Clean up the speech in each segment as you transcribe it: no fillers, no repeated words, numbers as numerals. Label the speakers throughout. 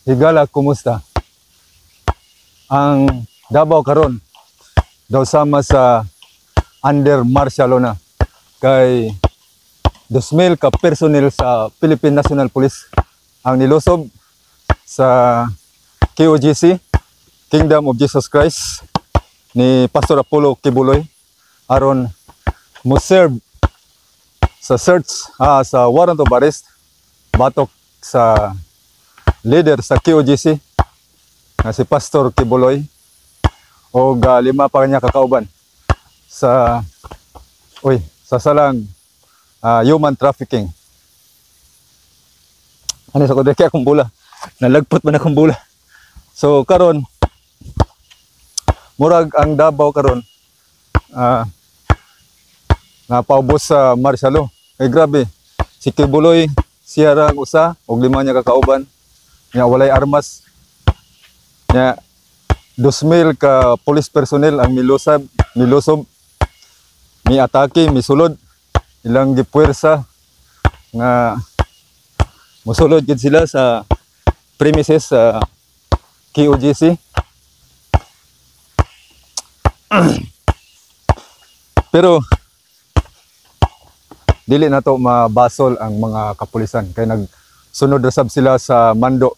Speaker 1: Higala, kumusta? Ang Davao karon daw sama sa under martial law na kay 2,000 ka personnel sa Philippine National Police ang nilusob sa KOJC, Kingdom of Jesus Christ, ni Pastor Apollo Kibuloy aron mo serve sa search sa warrant of arrest batok sa leader sa KOJC na si Pastor Kibuloy o 5 pa kanya kakauban sa salang human trafficking. Ano sa kodeke akong bula, nalagpot man akong bula. So karon murag ang Davao karon napaubos sa martial law. Grabe, si Kibuloy siya ra usa og 5 niya kakauban nya walay armas nya 2,000 ka police personnel ang milusob, miatake, misulod, ilang gipuwersa nga musulod gid sila sa premises sa KOJC. Pero dili na to mabasol ang mga kapulisan kay nagsunod ra sab sila sa mando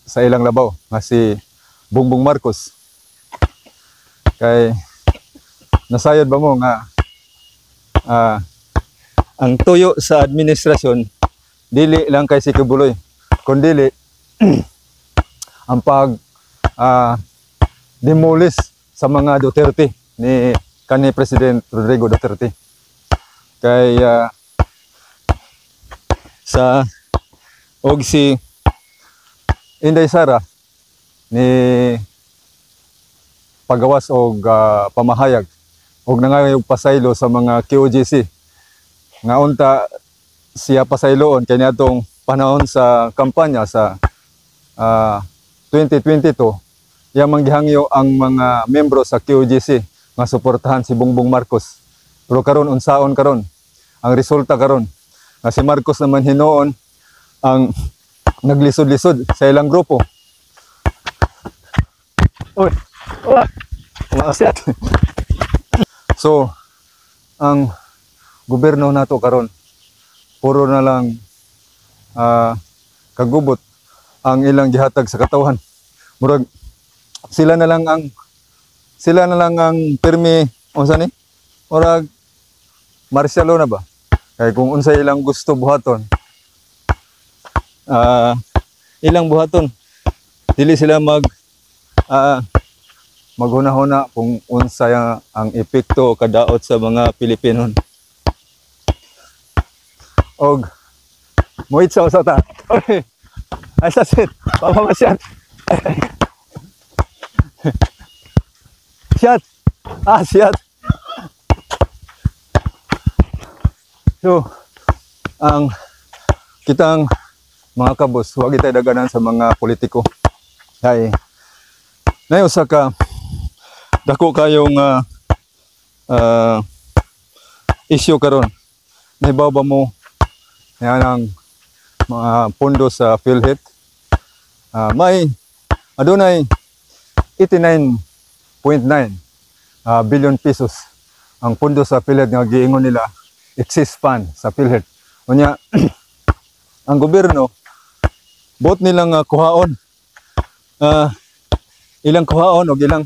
Speaker 1: sa ilang labaw nga si Bongbong Marcos. Kay nasayod ba mo nga ang tuyo sa administrasyon dili lang kay si Kibuloy kundi ang pag demolish sa mga Duterte ni kanhi President Rodrigo Duterte. Kay sa og si Inday Sara ni pagawas og pamahayag og nangayog pasaylo sa mga KOJC nga unta siya pasayloon kay niadtong panahon sa kampanya sa 2022 iya manggihangyo ang mga membro sa KOJC nga suportahan si Bongbong Marcos. Pero karon unsaon karon ang resulta karon nga si Marcos naman hinuon ang naglisod-lisod sa ilang grupo. Oy, umakyat. So, ang gobyerno nato karon puro na lang kagubot ang ilang gihatag sa katawhan. Murag sila na lang ang pirmi unsa ni? Murag martial law na ba? Kay kung unsa ilang gusto buhaton, ilang buhaton, dili sila maghuna-huna kung unsa ang epekto o kadaot sa mga Pilipino. Og muit sa usata. Oy. Ay sasit, pamamasyat. Syat. Syat. So, ang kitang mga kabos, huwag tayo daganan sa mga politiko. Kaya, usa ka dako kayong issue karon. Nahibaw ba mo yan ang mga pondo sa PhilHealth? May adunay 89.9 billion pesos ang pondo sa PhilHealth nga giingon nila excess fund sa PhilHealth. Unya ang gobyerno bot nilang kuhaon ilang kuhaon o ilang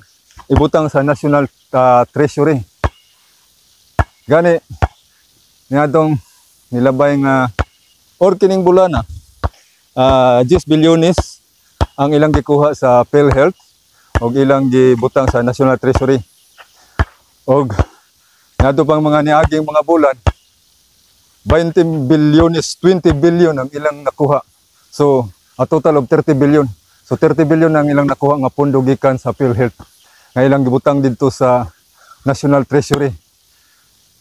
Speaker 1: ibutang sa National Treasury. Gani niadtong nilabay nga or kining bulana 10 bilyones ang ilang gikuha sa PhilHealth o ilang gibutang sa National Treasury. Og nato pang mga niaging mga bulan 20 bilyones, 20 billion ang ilang nakuha. So, a total of 30 billion. So, 30 billion ang ilang nakuha nga pondo gikan sa PhilHealth. Nga ilang gibutang dito sa National Treasury.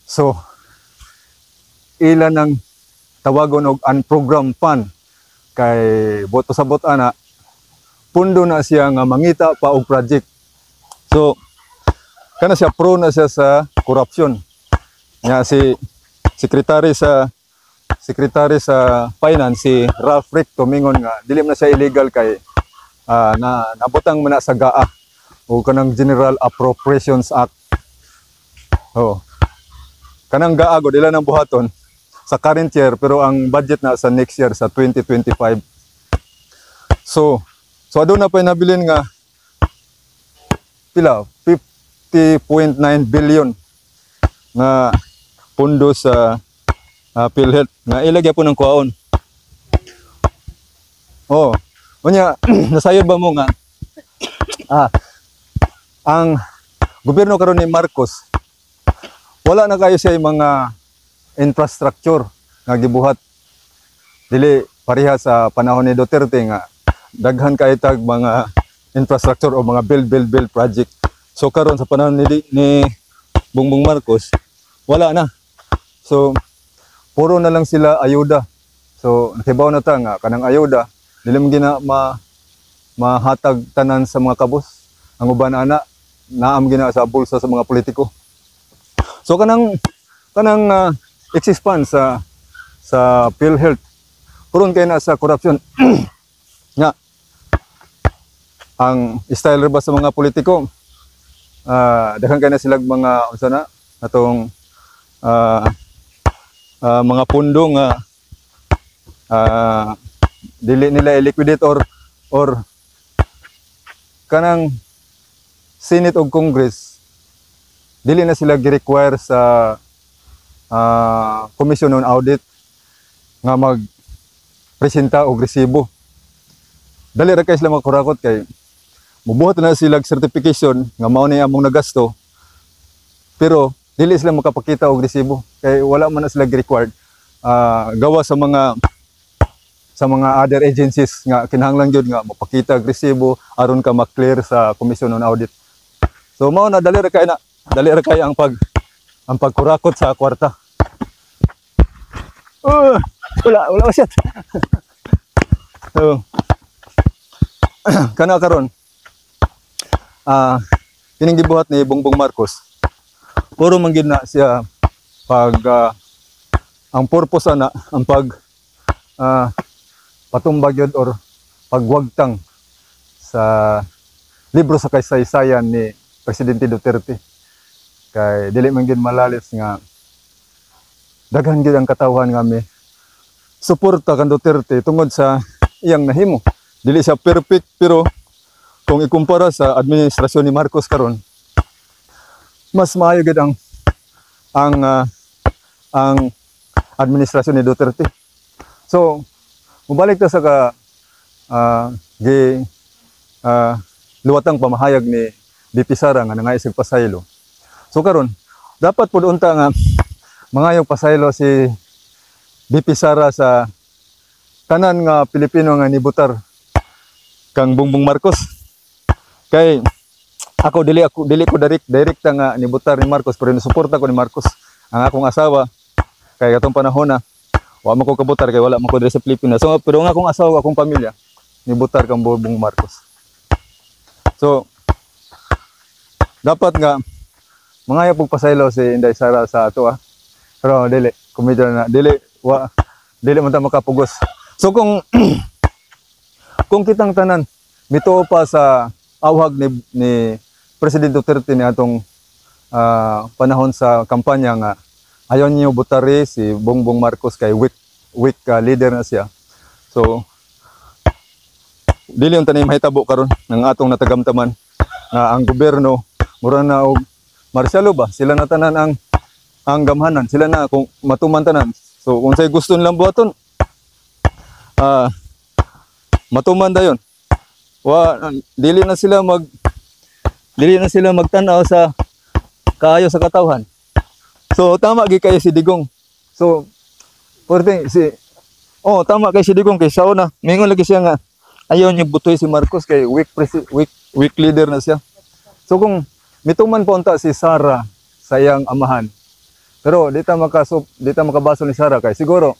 Speaker 1: So, ilan ang tawagon og unprogrammed fund kay boto sa botana pundo na siya nga mangita pa og project. So, kana siya pro na siya sa corruption. Nga si Secretary sa Finance si Ralph Rick tumingon nga dili na siya illegal kay na nabutang man na sa GAA o kanang General Appropriations Act. Oh. Kanang GAA go dila nang buhaton sa current year pero ang budget na sa next year sa 2025. So aduna pa nabilin nga pila 50.9 billion na pundo sa PhilHealth nga ilagay po ng kuwaon. Oh, unya nasayod ba mo nga ang gobyerno karon ni Marcos wala na kayo siya mga infrastructure nga gibuhat dili pareha sa panahon ni Duterte nga daghan kay tag mga infrastructure o mga build project. So karon sa panahon ni Bongbong Marcos wala na. So puro na lang sila ayuda. So nakibaw na ta nga kanang ayuda dili man gina mahatag tanan sa mga kabus. Ang uban ana naam gina sa bulsa sa mga politiko. So kanang excess funds sa PhilHealth puron kay na sa corruption. Nga ang style ba sa mga politiko daghan kay na sila mga unsa na atong mga pundo nga dili nila i-liquidate or kanang Senate o Congress dili na sila gi-require sa Commission on Audit nga mag-presenta og resibo. Dali ra kay sila makurakot kay mubuhat na sila certification nga mao ni among nagasto pero dili sila makapakita og resibo kay wala man na sila required gawa sa mga other agencies nga kinahanglan gyud nga mapakita og resibo aron ka ma-clear sa Commission on Audit. So mao na dali ra kay ang pagkurakot sa kwarta. Wala shit. So kana karon kining gibuhat ni Bongbong Marcos puro man gid na siya pag ang purpose ana ang patumbag yun or pagwagtang sa libro sa kaysaysayan ni Presidente Duterte kay dili man gid malalis nga daghan gid ang katawhan nga mi suporta kan Duterte tungod sa iyang nahimo. Dili siya perfect pero kung ikumpara sa administrasyon ni Marcos karon mas maayo gid ang administrasyon ni Duterte. So mubalik ta sa luwatang pamahayag ni BP Sara nga nangaisig pasaylo. So karon dapat pud unta nga mangayog pasaylo si BP Sara sa tanan nga Pilipino nga nibutar kang Bongbong Marcos. Kay dili ko direct nga nibutar ni Marcos pero suporta ko ni Marcos. Ang akong asawa kay atong panahon na wa man ko kabutar kay wala man ko diri sa Pilipinas. So pero ang akong asawa, akong pamilya nibutar kang Bongbong Marcos. So dapat nga mangaya pug pasaylo si Inday Sara sa ato Pero dili komedya na dili man ta makapugos. So kung kitang tanan mituo pa sa awhag ni President Duterte ni atong panahon sa kampanya nga ayaw niyo butari si Bongbong Marcos kay weak leader na siya. So dili yung tanim mahitabo karon ng atong natagamtaman na ang gobyerno mura na og marsyalo ba sila na tanan ang gamhanan sila na kung matuman tanan. So kung say gusto nilang buhaton matuman dayon. Dili na sila magtanaw sa kaayo sa katawhan. So tama gi kay si Digong. So tama kay si Digong kay sa una mingon lagi siya nga ayaw niya butoy si Marcos kay weak leader na siya. So kung mituman po unta si Sara sa iyang amahan. Pero dita makabaso ni Sara kay siguro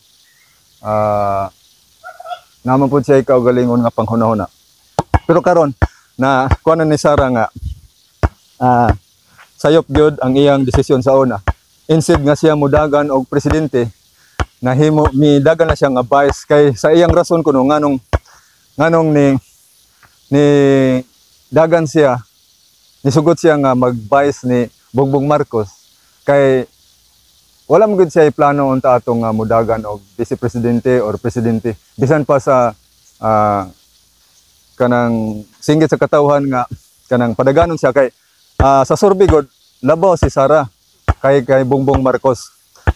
Speaker 1: naman po siya ikaw galingon nga panghunahuna. Pero karon na kuan ni Sara nga sayop gyud ang iyang desisyon sa una. Instead nga siya mudagan og presidente nahimo midagan na siya nga vice kay sa iyang rason kuno nganong ni dagan siya, nisugot siya nga mag-vice ni Bongbong Marcos kay wala mo gud siya plano unta atong mudagan og vice presidente or presidente bisan pa sa kanang singgit sa katawhan nga kanang padaganon siya kay sa survey god labaw si Sara kay Bongbong Marcos.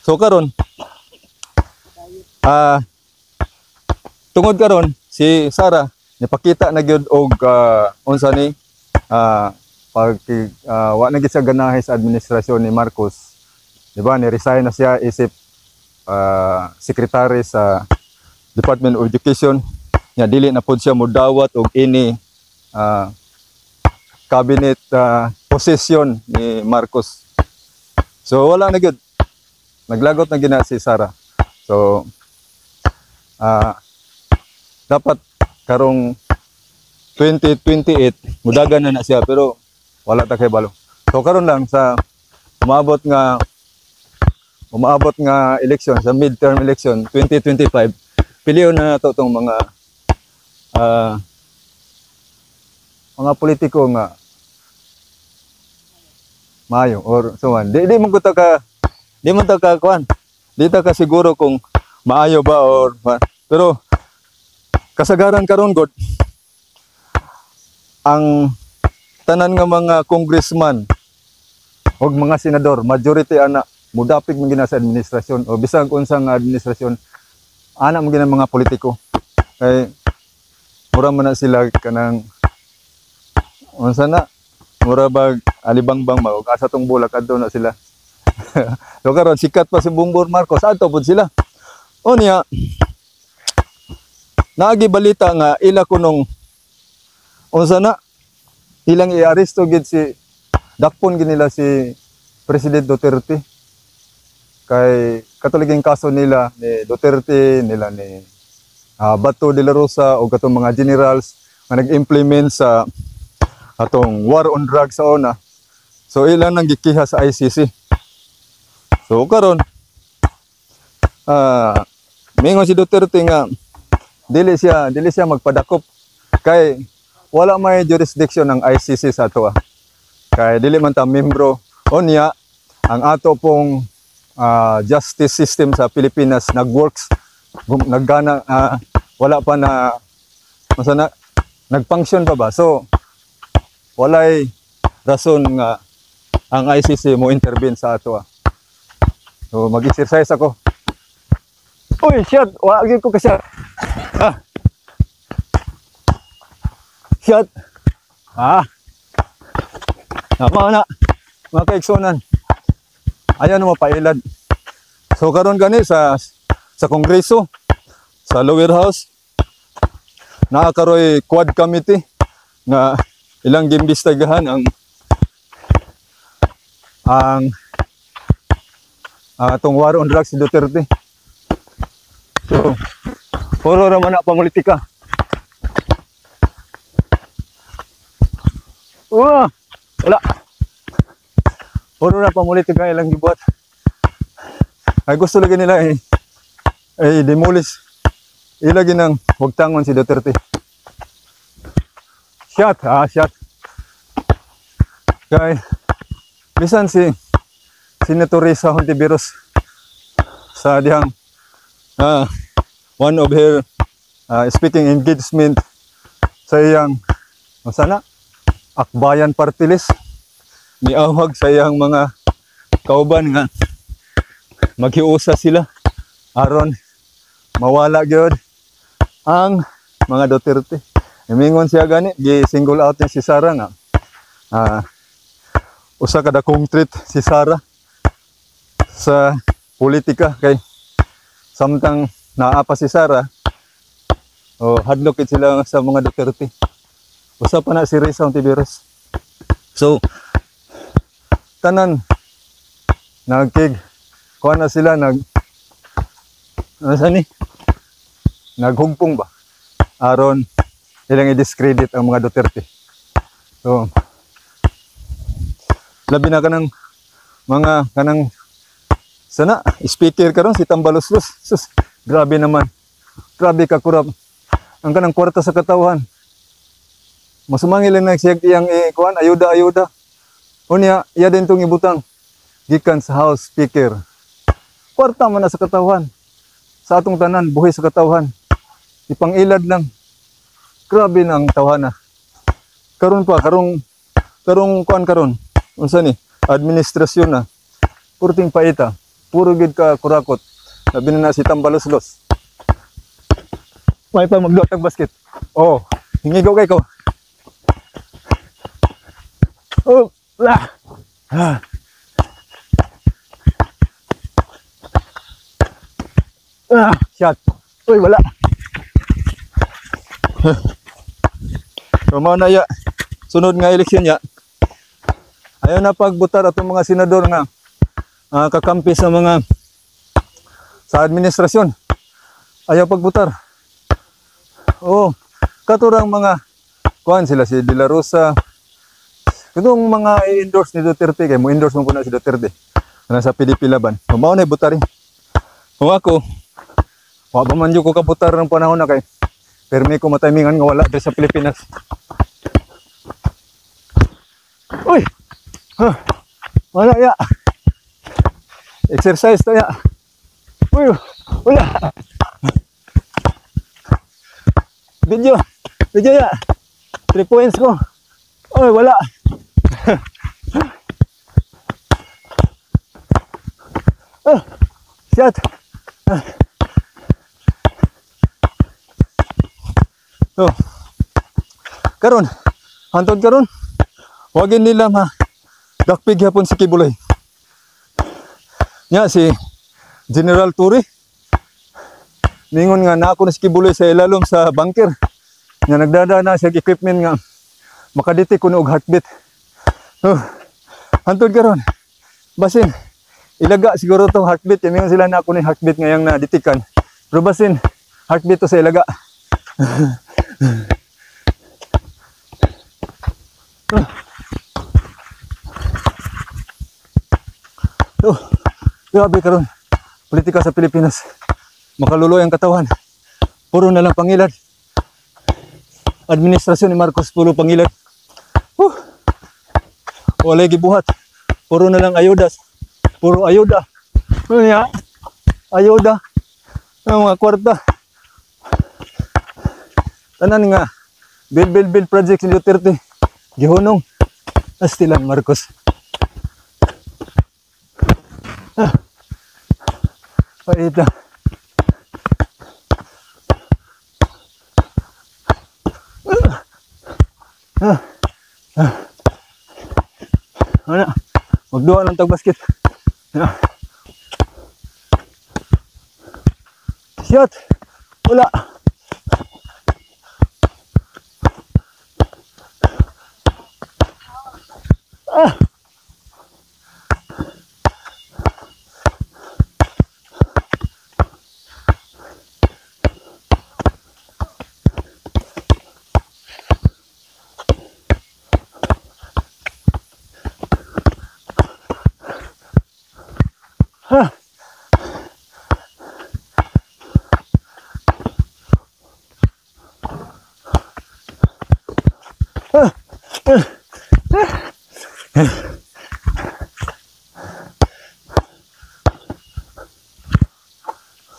Speaker 1: So karon tungod karon si Sara nipakita na gyud og unsa ni pag wa na gid siya ganahe sa administrasyon ni Marcos. Di ba, ni-resign na siya isip secretary sa Department of Education. Nya dili na pod siya modawat og ini cabinet position ni Marcos. So wala na gyud. Naglagot na gina si Sara. So dapat karong 2028 mudagan na siya pero wala ta kay balo. So karon lang sa umaabot nga election sa midterm election 2025 piliyon na to tong mga politiko nga mayo or so on. Di mo ta ka kuan. Di ta ka siguro kung maayo ba or pero kasagaran karon god ang tanan nga mga congressman og mga senador majority ana mudapig man gina sa administrasyon o bisag unsang administrasyon ana man gina mga politiko kay mura man na sila kanang unsa na mura bag alibangbang mag asa tong bulak adto na sila. So karon sikat pa si Bongbong Marcos adto pud sila. Unya naagi balita nga ila kunong unsa na ilang i-aresto gid si dakpon gid nila si President Duterte kay katuliging kaso nila ni Duterte nila ni Bato de la Rosa o katong mga generals nga nag-implement sa atong war on drugs sa una. So ilan nang gikiha sa ICC. So karon mingon si Duterte nga dili siya magpadakop kay wala may jurisdiction ng ICC sa ato. Kay dili man ta membro unya ang ato pong justice system sa Pilipinas nagworks naggana wala pa na masana nagfunction pa ba. So walay rason nga ang ICC mo intervene sa ato. So mag-exercise ako. Uy, shit, wala gyud ko kasi. Shit. Nama na mga kaigsunan. Ayaw na mapailad. So karon gani sa Kongreso, sa lower house, nakakaroy quad committee nga ilang gimbistagahan ang atong war on drugs si Duterte. So puro naman na politika. Wala. Puro na pamulitika ilang gibuhat. Ay gusto lagi nila demolish. Ilagi ng wagtangon si Duterte. Shot. Kay bisan si Senator Risa Hontiveros sa dihang one of her speaking engagement sa iyang sana Akbayan Party List niawag sa iyang mga kauban nga maghiusa sila aron mawala gyud ang mga Duterte. Imingon siya gani gi-single out niya si Sara nga usa kada kong treat si Sara sa politika kay samtang naa pa si Sara hadlok sila sa mga Duterte. Usa pa na si Risa Hontiveros. So tanan kuha na sila naghugpong ba aron ilang i-discredit ang mga Duterte. So labi na kanang mga sana speaker karon si Tambaloslos. Sus, grabe naman, grabe ka kurap ang kanang kwarta sa katawhan. Masumangil lang nagsiyag iyang kuan ayuda. Unya, iya din tong ibutang gikan sa House Speaker. Kwarta man na sa katawhan. Sa atong tanan, buhi sa katawhan. Ipangilad lang. Grabe na ang tawhana. Karon pa, karong kuan karon. Unsa ni? Administrasyon na. Purting paita. Puro gid ka kurakot. Labi na si Tambalos-los. May pa magduot ang basket. Oh, hingigaw kay ko. Oh, lah. Ah. Shot. Uy, wala. So, mao na ya. Sunod nga eleksyon ya. Ayaw na pagbutar atong mga senador nga kakampi sa administrasyon. Ayaw pagbutar. Oh, katurang mga kuan sila si De La Rosa. Itong mga i-endorse ni Duterte kay mo endorse mo na si Duterte. Nasa PDP laban. Mao na butarin. Kung ako, wa ba man ko kabutar ng panahon na kay permi ko matimingan nga wala diri sa Pilipinas. Uy. Wala ya. Exercise to ya. Uy, wala. Video ya. 3 points ko. Uy, wala. Shot. So, karon, hantod karon, wagin nila dakpig hapon si Kibuloy. Nya si General Turi, ningon nga na ako na si Kibuloy sa ilalom sa bunker. Nya nagdada na siya equipment nga makadetect kuno og heartbeat. So, hantod karon, basin ilaga siguro tong heartbeat, mingon sila na ako ni heartbeat ngayang na-detikan. Pero basin heartbeat to sa ilaga. Grabe karon politika sa Pilipinas. Makaluloy ang katawan. Puro na lang pangilad. Administrasyon ni Marcos puro pangilad. Walay gibuhat. Puro na lang ayudas. Puro ayuda. Ayuda. Ang mga kwarta. Tanan nga build project ni Duterte gihunong astilan Marcos. Paita. Ana, magduha ng tag basket. Shot. Wala.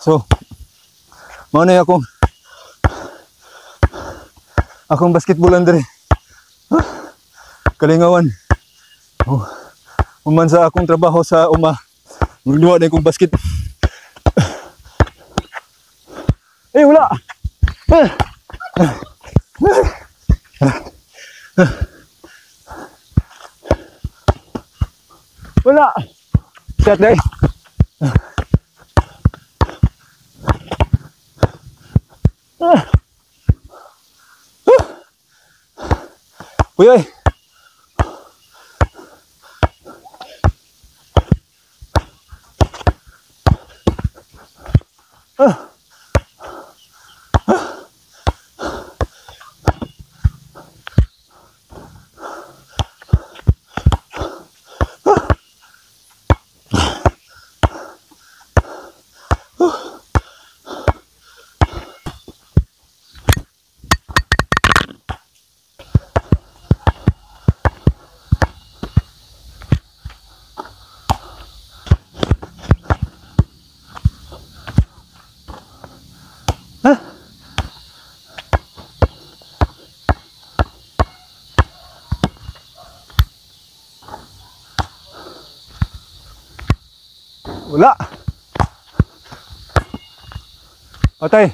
Speaker 1: So, mao na akong basketballan diri. Kalingawan. Human sa akong trabaho sa magduwa na akong basket. Wala. Wala. Shot day. Uy. Wala. Patay.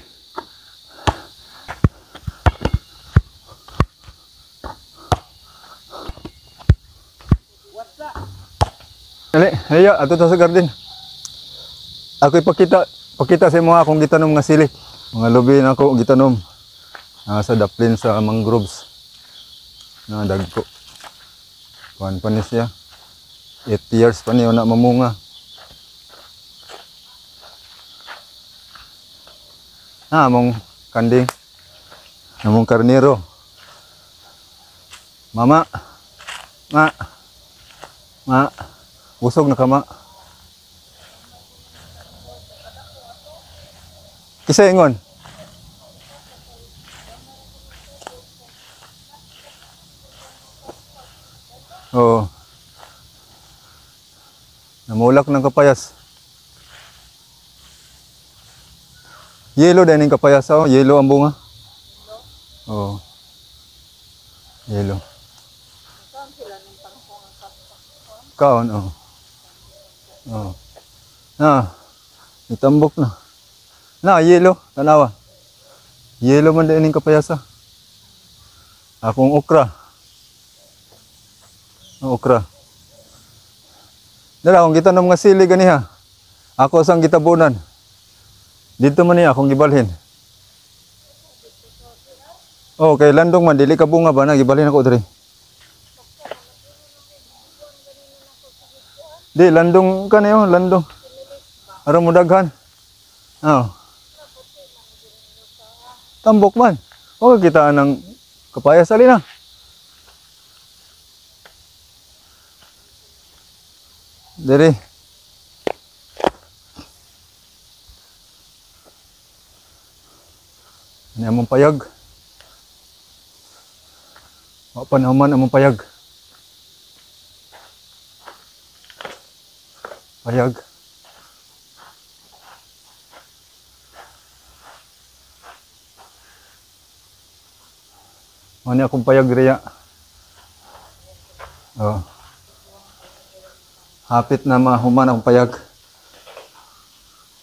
Speaker 1: Dali, haya, ato ta sa garden. Ako pakita sa mga akong gitanom nga sili. Mga lubi na ako gitanom. Sa daplin sa mangroves. Na dagko. Kuan pa ni siya. 8 years pa niyo na mamunga. Among kanding. Among karnero. Mama. Ma. Busog na kama. Kisa ingon. Oo. Namulak ng kapayas. Yellow din yung kapayas. Oh. Yellow ang bunga. Oo. Yellow. Kaon, oo. Oh. Itambok na. Yellow, tanawa. Yellow man din yung kapayasa. Akong okra. Okra. Dala, akong gitanom nga sili ganiha. Ako sang gitabunan. Dito man niya akong gibalhin. Oh, kay landong man, dili ka bunga ba na, gibalhin ako diri. Di, landong ka niyo, landong. Aram mo daghan. Oh. Tambok man. O, kitaan ng kapayas. Alin na. Diri. Ini among payag. O, panahuman among payag. Payag. Ano akong payag riya? Oh. Hapit na mahuman akong payag.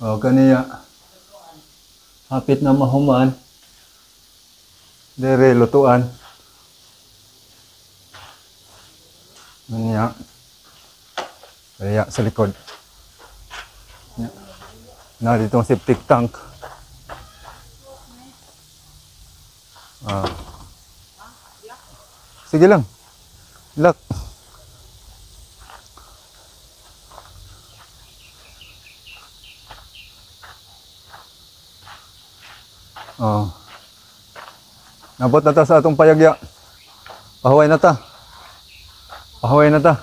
Speaker 1: Oh, kaniya. Hapit na mahuman. Dere lutuan. Kaniya. Riya sa likod. Na dito ang septic tank. Sige lang. Lock. Nabot na ta sa atong payagya. Pahuway na ta. Pahuway na ta.